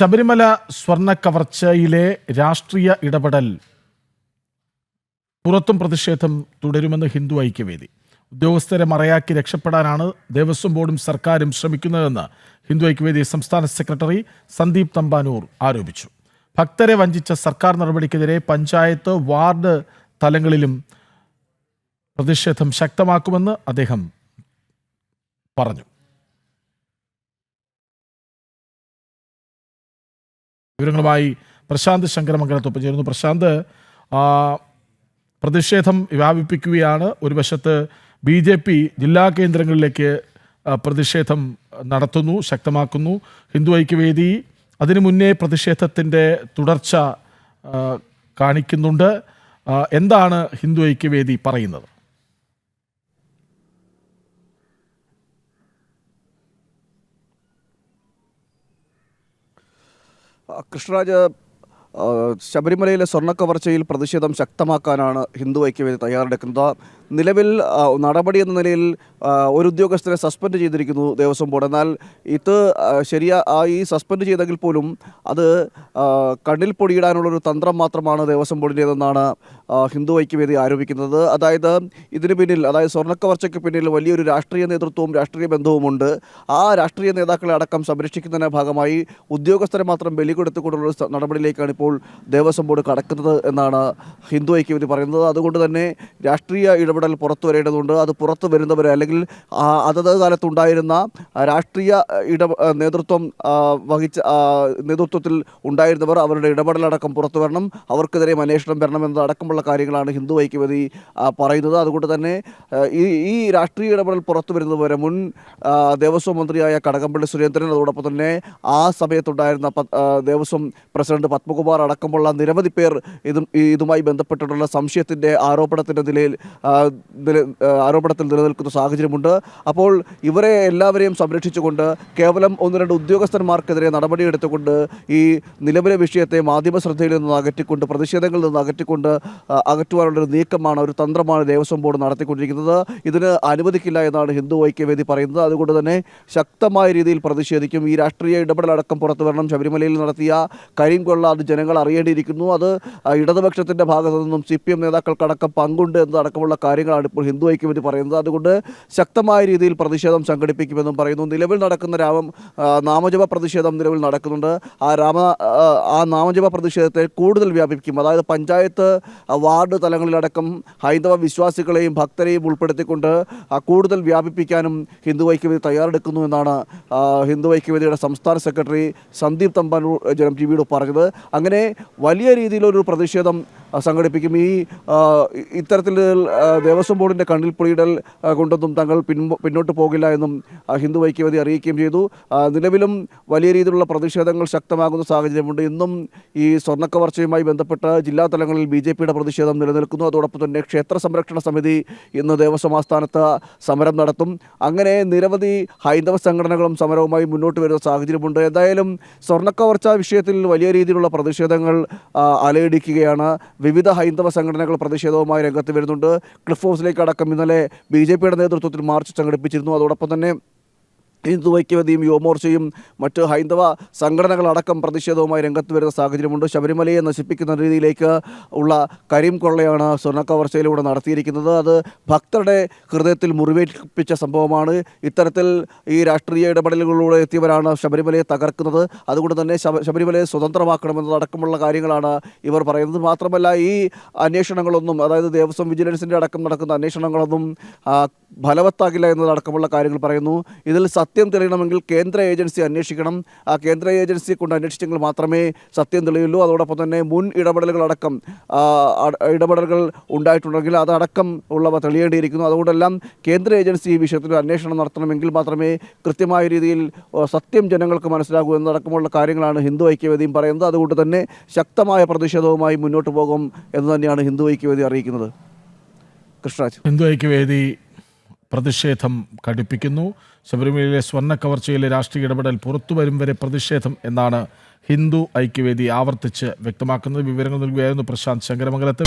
ശബരിമല സ്വർണ്ണ കവർച്ചയിലെ രാഷ്ട്രീയ ഇടപെടൽ പുറത്തും പ്രതിഷേധം തുടരുമെന്ന് ഹിന്ദു ഐക്യവേദി. ഉദ്യോഗസ്ഥരെ മറയാക്കി രക്ഷപ്പെടാനാണ് ദേവസ്വം ബോർഡും സർക്കാരും ശ്രമിക്കുന്നതെന്ന് ഹിന്ദു ഐക്യവേദി സംസ്ഥാന സെക്രട്ടറി സന്ദീപ് തമ്പാനൂർ ആരോപിച്ചു. ഭക്തരെ വഞ്ചിച്ച സർക്കാർ നടപടിക്കെതിരെ പഞ്ചായത്ത്, വാർഡ് തലങ്ങളിലും പ്രതിഷേധം ശക്തമാക്കുമെന്ന് അദ്ദേഹം പറഞ്ഞു. വിവരങ്ങളുമായി പ്രശാന്ത് ശങ്കരമംഗലത്തൊപ്പം ചേരുന്നു. പ്രശാന്ത്, പ്രതിഷേധം വ്യാപിപ്പിക്കുകയാണ്. ഒരു വശത്ത് BJP ജില്ലാ കേന്ദ്രങ്ങളിലേക്ക് പ്രതിഷേധം നടത്തുന്നു, ശക്തമാക്കുന്നു. ഹിന്ദു ഐക്യവേദി അതിനു മുന്നേ പ്രതിഷേധത്തിൻ്റെ തുടർച്ച കാണിക്കുന്നുണ്ട്. എന്താണ് ഹിന്ദു ഐക്യവേദി പറയുന്നത്? കൃഷ്ണരാജ്, ശബരിമലയിലെ സ്വർണ്ണക്കവർച്ചയിൽ പ്രതിഷേധം ശക്തമാക്കാനാണ് ഹിന്ദു ഐക്യവേദി തയ്യാറെടുക്കുന്നത്. നിലവിൽ നടപടി എന്ന നിലയിൽ ഒരു ഉദ്യോഗസ്ഥരെ സസ്പെൻഡ് ചെയ്തിരിക്കുന്നു ദേവസ്വം ബോർഡ്. എന്നാൽ ഇത് ഈ സസ്പെൻഡ് ചെയ്തെങ്കിൽ പോലും അത് കണ്ണിൽ പൊടിയിടാനുള്ളൊരു തന്ത്രം മാത്രമാണ് ദേവസ്വം ബോർഡിൻ്റേതെന്നാണ് ഹിന്ദു ഐക്യവേദി ആരോപിക്കുന്നത്. അതായത് ഇതിന് പിന്നിൽ, അതായത് സ്വർണ്ണക്കവർച്ചയ്ക്ക് പിന്നിൽ വലിയൊരു രാഷ്ട്രീയ നേതൃത്വവും രാഷ്ട്രീയ ബന്ധവുമുണ്ട്. ആ രാഷ്ട്രീയ നേതാക്കളെ അടക്കം സംരക്ഷിക്കുന്നതിൻ്റെ ഭാഗമായി ഉദ്യോഗസ്ഥരെ മാത്രം ബലി കൊടുത്തുകൊണ്ടുള്ള നടപടിയിലേക്കാണ് ഇപ്പോൾ ദേവസ്വം ബോർഡ് കടക്കുന്നത് എന്നാണ് ഹിന്ദു ഐക്യവേദി പറയുന്നത്. അതുകൊണ്ട് തന്നെ രാഷ്ട്രീയ ഇടപെടൽ പുറത്തു വരേണ്ടതുണ്ട്. അത് പുറത്തു വരുന്നവരെ, അല്ലെങ്കിൽ അതത് കാലത്തുണ്ടായിരുന്ന രാഷ്ട്രീയ നേതൃത്വം വഹിച്ച നേതൃത്വത്തിൽ ഉണ്ടായിരുന്നവർ, അവരുടെ ഇടപെടലടക്കം പുറത്തു വരണം, അവർക്കെതിരെ അന്വേഷണം വരണം എന്നതടക്കമുള്ള കാര്യങ്ങളാണ് ഹിന്ദു ഐക്യവേദി പറയുന്നത്. അതുകൊണ്ട് തന്നെ ഈ രാഷ്ട്രീയ ഇടപെടൽ പുറത്തു വരുന്നതുവരെ മുൻ ദേവസ്വം മന്ത്രിയായ കടകംപള്ളി സുരേന്ദ്രൻ, അതോടൊപ്പം തന്നെ ആ സമയത്തുണ്ടായിരുന്ന ദേവസ്വം പ്രസിഡന്റ് പത്മകുമാർ അടക്കമുള്ള നിരവധി പേർ ഇതുമായി ബന്ധപ്പെട്ടിട്ടുള്ള സംശയത്തിൻ്റെ ആരോപണത്തിൽ നിലനിൽക്കുന്ന സാഹചര്യമുണ്ട്. അപ്പോൾ ഇവരെ എല്ലാവരെയും സംരക്ഷിച്ചുകൊണ്ട് കേവലം 1-2 ഉദ്യോഗസ്ഥന്മാർക്കെതിരെ നടപടിയെടുത്തുകൊണ്ട് ഈ നിലവിലെ വിഷയത്തെ മാധ്യമ ശ്രദ്ധയിൽ നിന്ന് അകറ്റിക്കൊണ്ട്, പ്രതിഷേധങ്ങളിൽ നിന്ന് അകറ്റുവാനുള്ളൊരു നീക്കമാണ്, ഒരു തന്ത്രമാണ് ദേവസ്വം ബോർഡ് നടത്തിക്കൊണ്ടിരിക്കുന്നത്. ഇതിന് അനുവദിക്കില്ല എന്നാണ് ഹിന്ദു ഐക്യവേദി പറയുന്നത്. അതുകൊണ്ട് തന്നെ ശക്തമായ രീതിയിൽ പ്രതിഷേധിക്കും. ഈ രാഷ്ട്രീയ ഇടപെടലടക്കം പുറത്തു വരണം. ശബരിമലയിൽ നടത്തിയ കരിങ്കൊള്ള അത് ജനങ്ങൾ അറിയേണ്ടിയിരിക്കുന്നു. അത് ഇടതുപക്ഷത്തിൻ്റെ ഭാഗത്തു നിന്നും CPM നേതാക്കൾക്കടക്കം പങ്കുണ്ട് എന്നതടക്കമുള്ള കാര്യങ്ങളാണ് ഇപ്പോൾ ഹിന്ദു ഐക്യവേദി പറയുന്നത്. അതുകൊണ്ട് ശക്തമായ രീതിയിൽ പ്രതിഷേധം സംഘടിപ്പിക്കുമെന്നും പറയുന്നു. നിലവിൽ നടക്കുന്ന നാമജപ പ്രതിഷേധം നിലവിൽ നടക്കുന്നുണ്ട്. ആ നാമജപ പ്രതിഷേധത്തെ കൂടുതൽ വ്യാപിപ്പിക്കും. അതായത് പഞ്ചായത്ത്, വാർഡ് തലങ്ങളിലടക്കം ഹൈന്ദവ വിശ്വാസികളെയും ഭക്തരെയും ഉൾപ്പെടുത്തിക്കൊണ്ട് കൂടുതൽ വ്യാപിപ്പിക്കാനും ഹിന്ദു ഐക്യവേദി തയ്യാറെടുക്കുന്നു എന്നാണ് ഹിന്ദു ഐക്യവേദിയുടെ സംസ്ഥാന സെക്രട്ടറി സന്ദീപ് തമ്പാനൂർ ജനം TVയോട് പറഞ്ഞത്. അങ്ങനെ വലിയ രീതിയിലൊരു പ്രതിഷേധം സംഘടിപ്പിക്കും. ഇത്തരത്തിൽ ദേവസ്വം ബോർഡിൻ്റെ കണ്ണിൽ പൊടിയിടൽ കൊണ്ടൊന്നും തങ്ങൾ പിന്നോട്ട് പോകില്ല എന്നും ഹിന്ദു ഐക്യവേദി അറിയിക്കുകയും ചെയ്തു. നിലവിലും വലിയ രീതിയിലുള്ള പ്രതിഷേധങ്ങൾ ശക്തമാകുന്ന സാഹചര്യമുണ്ട്. ഇന്നും ഈ സ്വർണ്ണക്കവർച്ചയുമായി ബന്ധപ്പെട്ട് ജില്ലാ തലങ്ങളിൽ BJPയുടെ പ്രതിഷേധം നിലനിൽക്കുന്നു. അതോടൊപ്പം തന്നെ ക്ഷേത്ര സംരക്ഷണ സമിതി ഇന്ന് ദേവസ്വം ആസ്ഥാനത്ത് സമരം നടത്തും. അങ്ങനെ നിരവധി ഹൈന്ദവ സംഘടനകളും സമരവുമായി മുന്നോട്ട് വരുന്ന സാഹചര്യമുണ്ട്. എന്തായാലും സ്വർണ്ണക്കവർച്ച വിഷയത്തിൽ വലിയ രീതിയിലുള്ള പ്രതിഷേധങ്ങൾ അലയടിക്കുകയാണ്. വിവിധ ഹൈന്ദവ സംഘടനകൾ പ്രതിഷേധവുമായി രംഗത്ത് വരുന്നുണ്ട്. ക്ലിഫ് ഹൗസിലേക്ക് അടക്കം ഇന്നലെ BJPയുടെ നേതൃത്വത്തിൽ മാർച്ച് സംഘടിപ്പിച്ചിരുന്നു. അതോടൊപ്പം തന്നെ ഹിന്ദു ഐക്യവേദിയും യുവമോർച്ചയും മറ്റ് ഹൈന്ദവ സംഘടനകളടക്കം പ്രതിഷേധവുമായി രംഗത്ത് വരുന്ന സാഹചര്യമുണ്ട്. ശബരിമലയെ നശിപ്പിക്കുന്ന രീതിയിലേക്ക് ഉള്ള കരിംകൊള്ളയാണ് സ്വർണ്ണക്കവർച്ചയിലൂടെ നടത്തിയിരിക്കുന്നത്. അത് ഭക്തരുടെ ഹൃദയത്തിൽ മുറിവേൽപ്പിച്ച സംഭവമാണ്. ഇത്തരത്തിൽ ഈ രാഷ്ട്രീയ ഇടപെടലുകളിലൂടെ എത്തിയവരാണ് ശബരിമലയെ തകർക്കുന്നത്. അതുകൊണ്ട് തന്നെ ശബരിമലയെ സ്വതന്ത്രമാക്കണമെന്നതടക്കമുള്ള കാര്യങ്ങളാണ് ഇവർ പറയുന്നത്. മാത്രമല്ല, ഈ അന്വേഷണങ്ങളൊന്നും, അതായത് ദേവസ്വം വിജിലൻസിൻ്റെ അടക്കം നടക്കുന്ന അന്വേഷണങ്ങളൊന്നും ഫലവത്താകില്ല എന്നതടക്കമുള്ള കാര്യങ്ങൾ പറയുന്നു. ഇതിൽ സത്യം തെളിയണമെങ്കിൽ കേന്ദ്ര ഏജൻസി അന്വേഷിക്കണം. ആ കേന്ദ്ര ഏജൻസിയെ കൊണ്ട് അന്വേഷിച്ചെങ്കിൽ മാത്രമേ സത്യം തെളിയുള്ളൂ. അതോടൊപ്പം തന്നെ മുൻ ഇടപെടലുകൾ ഉണ്ടായിട്ടുണ്ടെങ്കിൽ അതടക്കം ഉള്ളവ തെളിയേണ്ടിയിരിക്കുന്നു. അതുകൊണ്ടെല്ലാം കേന്ദ്ര ഏജൻസി ഈ വിഷയത്തിൽ അന്വേഷണം നടത്തണമെങ്കിൽ മാത്രമേ കൃത്യമായ രീതിയിൽ സത്യം ജനങ്ങൾക്ക് മനസ്സിലാകൂ എന്നതടക്കമുള്ള കാര്യങ്ങളാണ് ഹിന്ദു ഐക്യവേദിയും പറയുന്നത്. അതുകൊണ്ട് തന്നെ ശക്തമായ പ്രതിഷേധവുമായി മുന്നോട്ട് പോകും എന്ന് തന്നെയാണ് ഹിന്ദു ഐക്യവേദി അറിയിക്കുന്നത്. കൃഷ്ണരാജ്, ഹിന്ദു ഐക്യവേദി പ്രതിഷേധം കടുപ്പിക്കുന്നു. ശബരിമലയിലെ സ്വർണ്ണ കവർച്ചയിലെ രാഷ്ട്രീയ ഇടപെടൽ പുറത്തു വരും വരെ പ്രതിഷേധം എന്നാണ് ഹിന്ദു ഐക്യവേദി ആവർത്തിച്ച് വ്യക്തമാക്കുന്നത്. വിവരങ്ങൾ നൽകുകയായിരുന്നു പ്രശാന്ത് ശങ്കരമംഗലത്ത്.